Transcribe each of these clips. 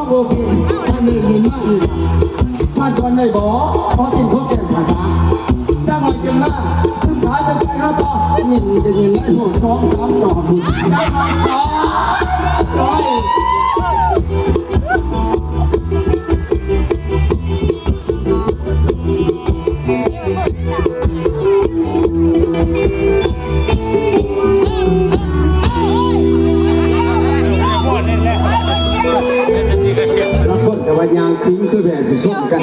โอเคถ้ามีเงินมากอีกมาชวนได้บ่เพราะกินพวกแกงภาษาถ้ามากินมากขึ้นขาจะใจเราต่อนี่จะยินไอ้หัวช้องซ้ำต่อบุญได้ไหมต่อร้อยแล้วคนแต่ว่ายางทิ้งคือแบบที่ส้มกัน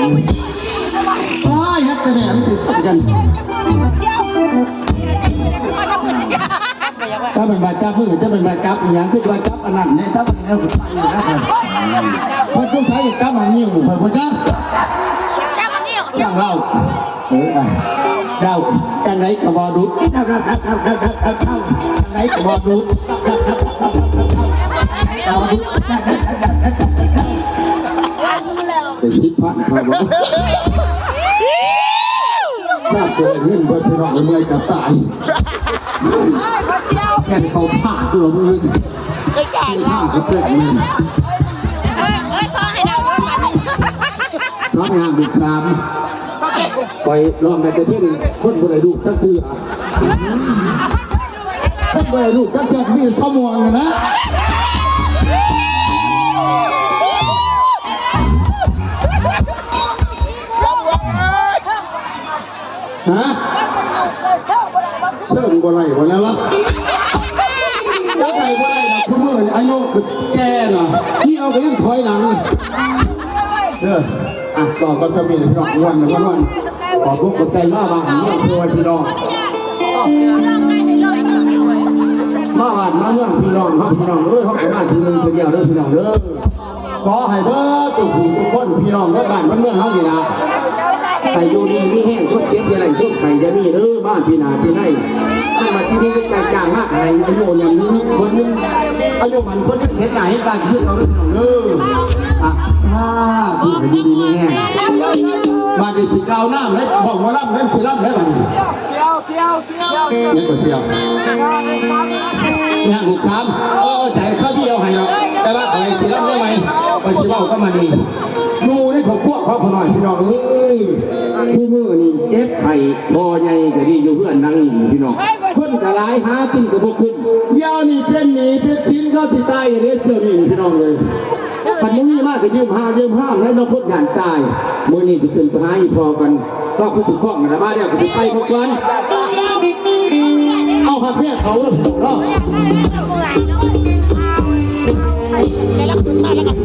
ยัดแต่แบบที่ส้มกันถ้าเป็นบาดจับมือถ้าเป็นบาดจับอย่างคือบาดจับอันนั้นเนี่ยถ้าเป็นแล้วไปอยู่นะครับเพราะต้องใช้จับมันนิ่วเพื่อนจ้าอย่างเราเราอย่างไรกับบอดุอย่างไรกับบอดุไปชิดพันครับถ้าเจอเงินบนถนนเมื่อยกับตายแค่เขาผ่าตัวมือผ่าก็เปลี่ยนเลยน้องงานบุกสามปล่อยลองในแต่เพื่อนคนบริลูกตั้งคือคนบริลูกตั้งแต่มีชั่วโมงนะฮะเชื่อมบ่ไรบ่แล้ววะยักษ์ไรบ่ไรนะคุณเมื่ออายุแก่น่ะที่เอาไปยังถอยหลังต่อก็จะมีพี่น้องวันขอพวกกดใจมาบ้างเรื่องพี่พี่น้องมาบ้านมาเรื่องพี่น้องครับพี่น้องเขาไปบ้านทีนึงคนเดียวเด้อพี่น้องเด้อขอให้เด้อทุกคนพี่น้องได้บ้านเมืองเขาดีนะไปอยู่ดีมีแห้งทุกเก็บยังไงทุกไข่จะมีบ้านพี่นาพี่ไร่ถ้ามาที่นี่ก็จ้างมากอะไรอายุอย่างนี้คนนึงอายุมันคนนึงเห็นไหนการที่เราเรื่องที่ดีมีแห้งมาดิสิกาวน้ำเล็บของว่าล่ำเล็บสิล่ำเล็บอะไรนี่ก็เชียวนี่บุกช้ำใจข้าวเดียวให้เราแต่ว่าใครสิล่ำได้ไหมไปชิว่าก็มาดีดูนี่ของพวกเขาหน่อยพี่น้องคู่มือนี่เก็บไข่พอใหญ่ก็ดีอยู่เพื่อนนั่งอยู่พี่น้องคนกระไรหากินกับพวกคุณยาวนี่เป็นหนีเป็นชิ้นก็สิตายอย่างนี้เพื่อนนี่พี่น้องเลยปันนี้มากก็ยืมห้ามแล้วน้องพดงานตายมือนี่จะขึ้นไปหาอีพอกันก็คือถูกข้องนะบ้านเนี่ยคือไปพวกกันเอาหักเพี้ยเขาเนาะแล้วขึ้นมาแล้วกับ